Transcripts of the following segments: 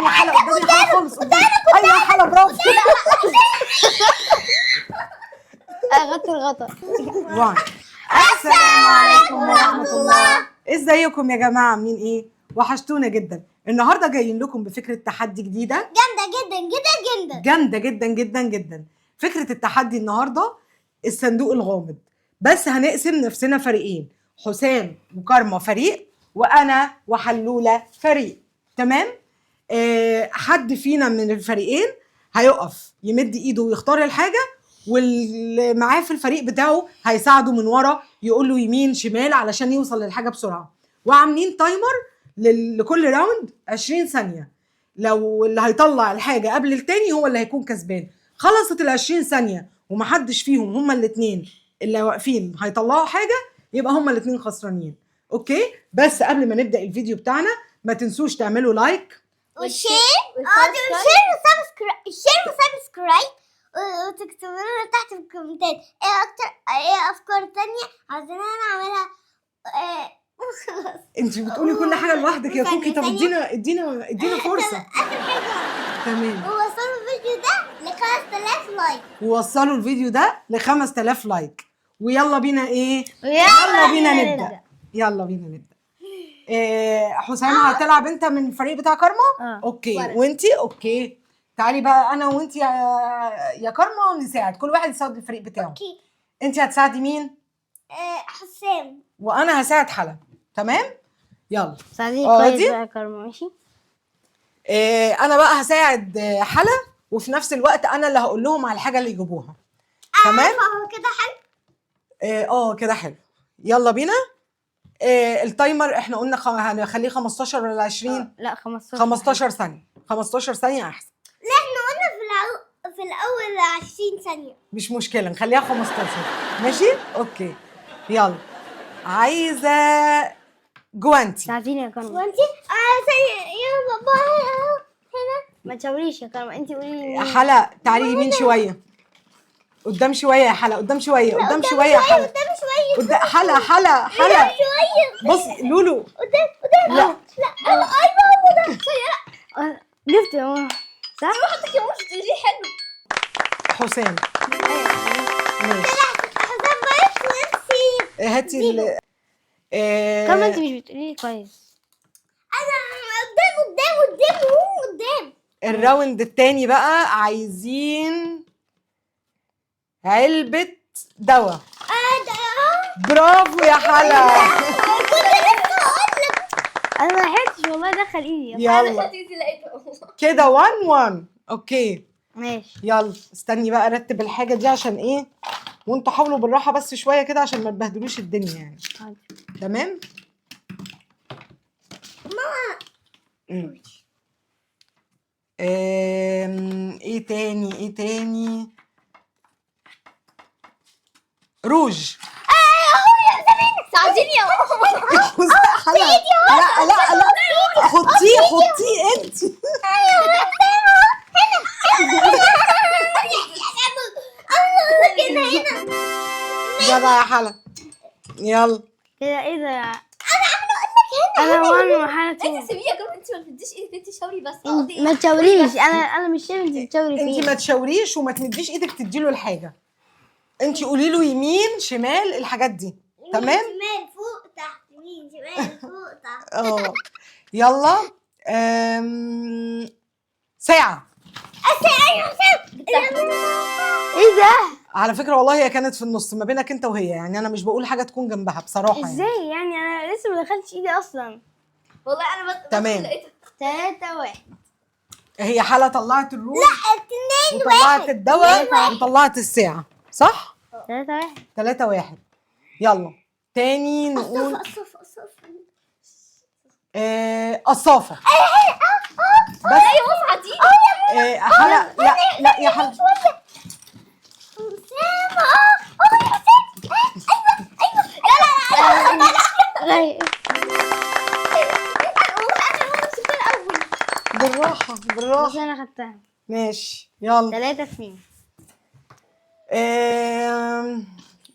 قدام يا حلا، قدام يا حلا خالص، قدام. ايوه يا حلا برافو. غطي الغطا. السلام عليكم ورحمة الله. ازيكم يا جماعة، عاملين ايه؟ وحشتونا جدا. النهارده جايين لكم بفكرة تحدي جديدة جامدة جدا جدا جدا. جامدة جدا جدا جدا. فكرة التحدي النهارده الصندوق الغامض، بس هنقسم نفسنا فريقين، حسام وكارما فريق، وانا وحلولة فريق. تمام؟ حد فينا من الفريقين هيقف يمد ايده ويختار الحاجة، واللي معاه في الفريق بتاعه هيساعده من ورا يقول له يمين شمال علشان يوصل للحاجة بسرعة. وعاملين تايمر لكل راوند 20 ثانية. لو اللي هيطلع الحاجة قبل التاني هو اللي هيكون كسبان. خلصت ال 20 ثانية ومحدش فيهم هما الاتنين اللي واقفين هيطلعوا حاجة، يبقى هما الاتنين خسرانين. اوكي؟ بس قبل ما نبدأ الفيديو بتاعنا ما تنسوش تعملوا لايك والشير وسبسكرايب وتكتبوا لنا تحت في الكومنتات ايه افكار تانية عايزين نعملها. انت بتقولي كل حاجة لوحدك يا كوكي. طب ادينا فرصة. تمام. ووصلوا الفيديو ده ل 5000 لايك. ووصلوا الفيديو ده ل 5000 لايك. ويلا بينا ايه؟ يلا بينا نبدأ. يلا بينا نبدأ. حسام هتلعب انت من الفريق بتاع كارما؟ اوكي. وانتي؟ اوكي. تعالي بقى انا وانتي يا كارما نساعد، كل واحد يساعد الفريق بتاعه. اوكي. انتي هتساعدي مين؟ حسام. وانا هساعد حلا. تمام؟ يلا. ساعديني كويس بقى يا كارما. ماشي. انا بقى هساعد حلا، وفي نفس الوقت انا اللي هقول لهم على الحاجه اللي يجيبوها. تمام؟ هو كده حلو. كده حلو. يلا بينا. التايمر احنا قلنا هنخليه 15 ولا 20؟ لا 15. 15 ثانيه. 15 ثانيه احسن. لا احنا قلنا في الاول 20 ثانيه. مش مشكله، نخليها 15. ماشي؟ اوكي. يلا. عايزه جوانتي. ساعديني يا كارما. وانتي يا بابا هنا. ما تشاوريش يا كارما، انت قولي لي. حلا تعالي يمين شويه، قدام شويه يا حلا، قدام شويه، قدام شويه يا حلا، قدام شويه. قدام. حلا شويه. بص لولو قدام. لا ايوه هو ده. جبت يا ماما صح؟ صوتك يا مش تقولي حلو. حسام. ماشي. حسام بس نفسي. هاتي كارما انت مش بتقولي لي كويس. انا قدام هو قدام. الراوند التاني بقى عايزين علبة دواء. برافو يا حلا. كنت لسه هقول لك. انا ما لحقتش والله ادخل ايدي. يلا كده 1-1. اوكي ماشي. يلا استني بقى ارتب الحاجة دي عشان ايه، وانتوا حاولوا بالراحة بس شوية كده عشان ما تبهدلوش الدنيا يعني. تمام؟ ماما. ايه تاني؟ روج. ساعديني يا ماما. لا حطيه انت. يلا يا حلا يلا. كده ايه ده؟ انا وانا وحالة انت سيبيها كمان، انت ما تديش ايدك، انت شاوري بس. ما تشاوريش. انا مش شايف انت بتشاوري فين. انت ما تشاوريش وما تمديش ايدك تديله الحاجه، انت قولي له يمين شمال الحاجات دي. تمام؟ شمال فوق تحت، يمين شمال فوق تحت. يلا. ساعه. ايه ده؟ على فكره والله هي كانت في النص ما بينك انت وهي، يعني انا مش بقول حاجه تكون جنبها بصراحه يعني. ازاي يعني؟ انا لسه ما دخلتش ايدي اصلا. والله انا تمام. لقيتها 3-1. هي حلا طلعت الروج. لا 2-1. وطلعت الدواء وطلعت الساعه صح؟ 3-1. 3-1. يلا تاني نقول قصافه. بس ايوه وسعه دي. حلا لا يا حلا. بالراحه بس انا خدتها. ماشي يلا. 3-2.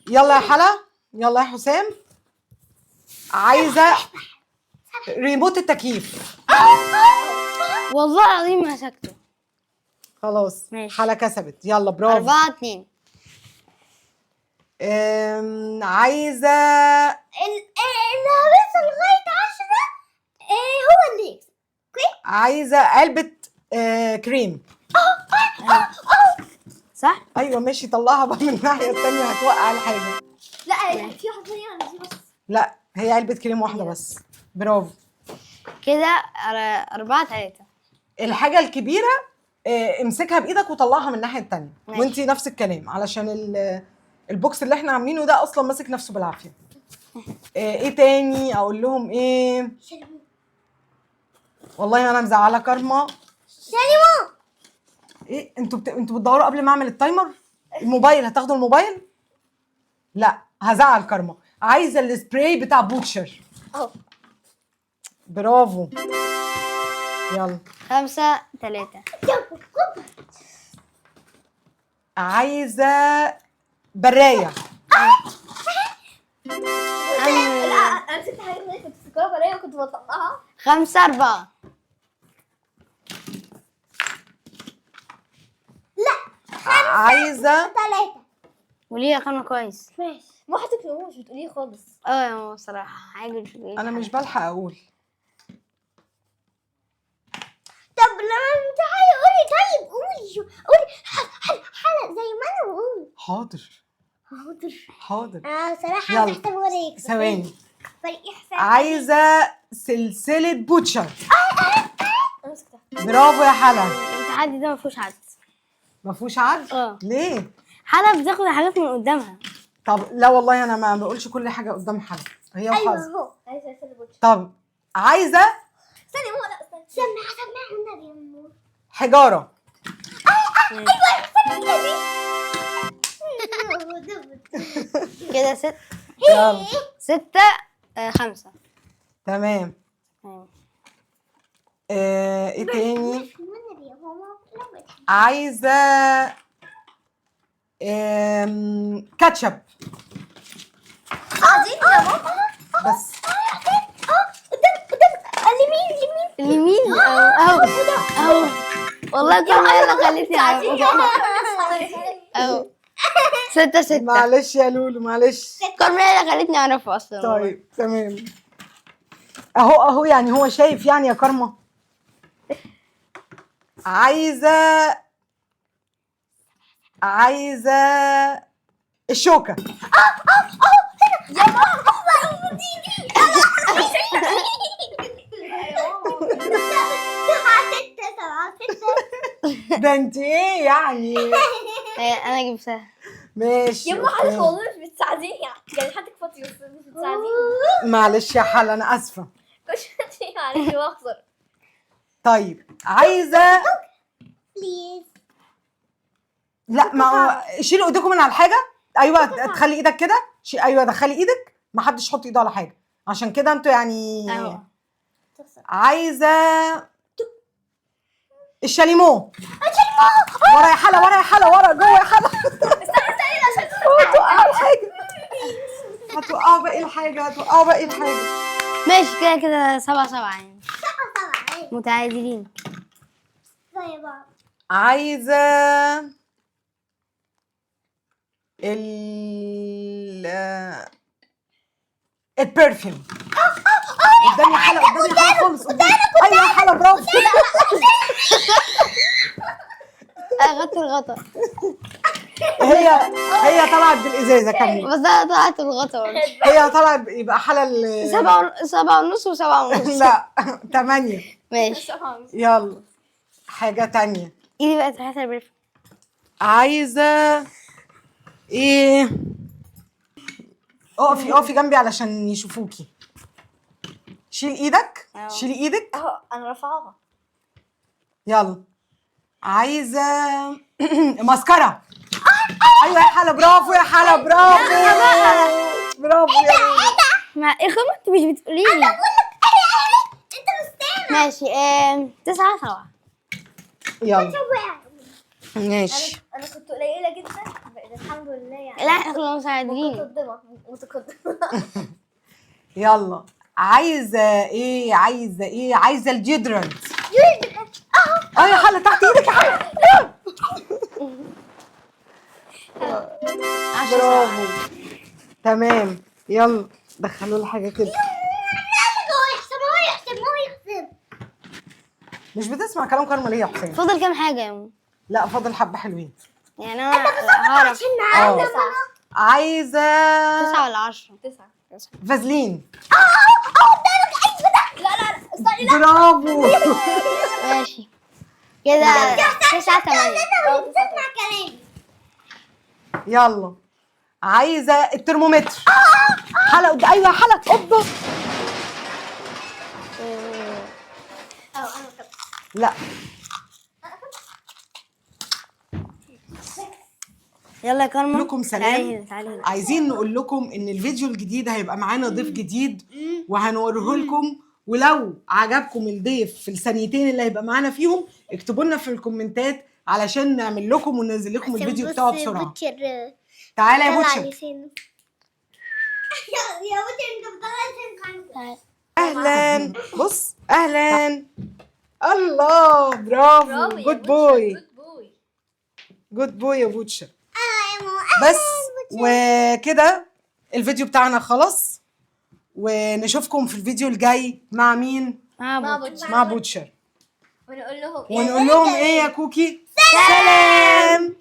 يلا يا حلا. يلا يا حسام. عايزه ريموت التكييف. والله العظيم ما مسكته. خلاص ماشي. حلا كسبت. يلا برافو. 4-2. عايزه اللي هوصل لغاية 10 هو اللي يكسب. عايزه علبه كريم. صح؟ ايوه ماشي، طلعها بقى من الناحيه التانيه هتوقع الحاجه. لا في واحده ثانيه ولا دي بس؟ لا هي علبه كريم واحده بس. برافو. كده 4-3. الحاجه الكبيره امسكها بايدك وطلعها من الناحيه التانيه. ماشي. وانتي نفس الكلام علشان البوكس اللي احنا عاملينه ده اصلا ماسك نفسه بالعافيه. ايه تاني اقول لهم ايه؟ والله انا مزعله كارما. سلموا. ايه انتوا بتدوروا قبل ما اعمل التايمر؟ الموبايل هتاخدوا الموبايل؟ لا هزعل كارما. عايزه السبراي بتاع بوتشر. اهو. برافو. يلا 5-3. عايزه برايه. لا انا نسيت حاجه ثانيه كنت فاكرها ورايا وكنت بطلعها. 5-4. عايزه 3. وليه رقم كويس. ماشي. ما حطيتي مش بتقوليه خالص. يا ماما بصراحة عاجل مش بإيه. انا مش بلحق اقول. طب لما تحاولي قولي. طيب قولي قولي حلق زي ما انا بقول. حاضر حاضر. حاضر. صراحة يلا. هتحسب ولا يكسب. ثواني. فريق حساب. عايزه سلسله بوتشر. انا مسكتها. برافو يا حلا. التحدي ده ما فيهوش عدد. ما فيهوش عد؟ ليه؟ حلا بتاخد الحاجات من قدامها. طب لا والله انا ما بقولش كل حاجه قدام حلا، هي ايوه وحظ. اهو. عايزه اسال بوتش. طب عايزه استني مو لا استني. سمع النبي يا أمور. حجاره. كده يلا 6-5. تمام. ايه تاني؟ والنبي يا ماما. عايزه كاتشب عايزين يا ماما. بس. قدام اليمين. اليمين اهو والله كان اللي خليتني اعرف. اهو 6-6. معلش يا لولو معلش. كارميلا اللي خلتني اعرفه اصلا. طيب تمام. اهو يعني هو شايف يعني يا كارما. عايزه الشوكه. يا ماما دي. ده انت ايه يعني؟ انا جبتها. ماشي. يا ماما حضرتك والله مش بتساعديني يعني حضرتك فاضيه بس مش بتساعديني. معلش يا حلا انا اسفه. مش يعني واخسر. طيب عايزه بليز. لا ما هو شيلوا ايديكم من على الحاجه. ايوه تخلي ايدك كده. ايوه دخلي ايدك. ما حدش يحط ايده على حاجه عشان كده انتوا يعني. اهو عايزه الشاليمو. ورا يا حلا ورا يا حلا ورا جوه يا حلا. استني عشان هتوقعوا الحاجه. هتوقعوا باقي الحاجه. ماشي كده 7-7 يعني طبعا. متعادلين. زي بعض. عايزه البرفيوم. قدامي حلا خالص قدامي. ايوه يا حلا برافو. اخدت الغطا هي طلعت بالازازه كامله. بس انا طلعت الغطا. هي طلعت يبقى حلا 7:30 و7:30. لا 8. ماشي. يلا حاجه تانية. ايدي بقت ريحتها البرفيوم. عايزه ايه؟ اقفي جنبي علشان يشوفوكي. شيلي ايدك. اهو انا رافعاها. يلا عايزه ماسكارا. ايوه يا حلا برافو يا حلا برافو. برافو يا لولو. ما ايه انت مش بتقولي لي. انت مستنى. ماشي 9-7. يلا ماشي. انا كنت قليله جدا بقيت الحمد لله يعني. لا احنا كنا مساعدين. متقدمه. يلا عايزه ايه؟ عايزه الديودرنت. يا حلا تحت ايدك يا حلا. برافو. تمام يلا دخلوا لي حاجه كده. هو يحسب. مش بتسمع كلام كارما ليه يا حسين؟ فاضل كام حاجة يا ماما؟ لا فاضل حبه حلوين. يعني أنا هعرف اه عايزه 9 ولا 10؟ 9. فازلين. لا استني. برافو. ماشي كده 9 8. تسمع كلامي. يلا عايزه الترمومتر. حلقه ايوه حلقه اوبا. لا يلا يا كارما لكم سلام. تعالي تعالي. عايزين نقول لكم ان الفيديو الجديد هيبقى معانا ضيف جديد وهنوريه لكم، ولو عجبكم الضيف في الثانيتين اللي هيبقى معانا فيهم اكتبوا لنا في الكومنتات علشان نعمل لكم وننزل لكم الفيديو بتاعه بسرعه. تعالى يا بوتشر. يا بوتشر انت بتطلع لسانك. تعالي. اهلا بص اهلا. الله برافو جود بوي. جود بوي يا بوتشر. بس وكده الفيديو بتاعنا خلص، ونشوفكم في الفيديو الجاي مع مين؟ مع بوتشر. ونقول لهم ونقول لهم ايه يا كوكي؟ سلام.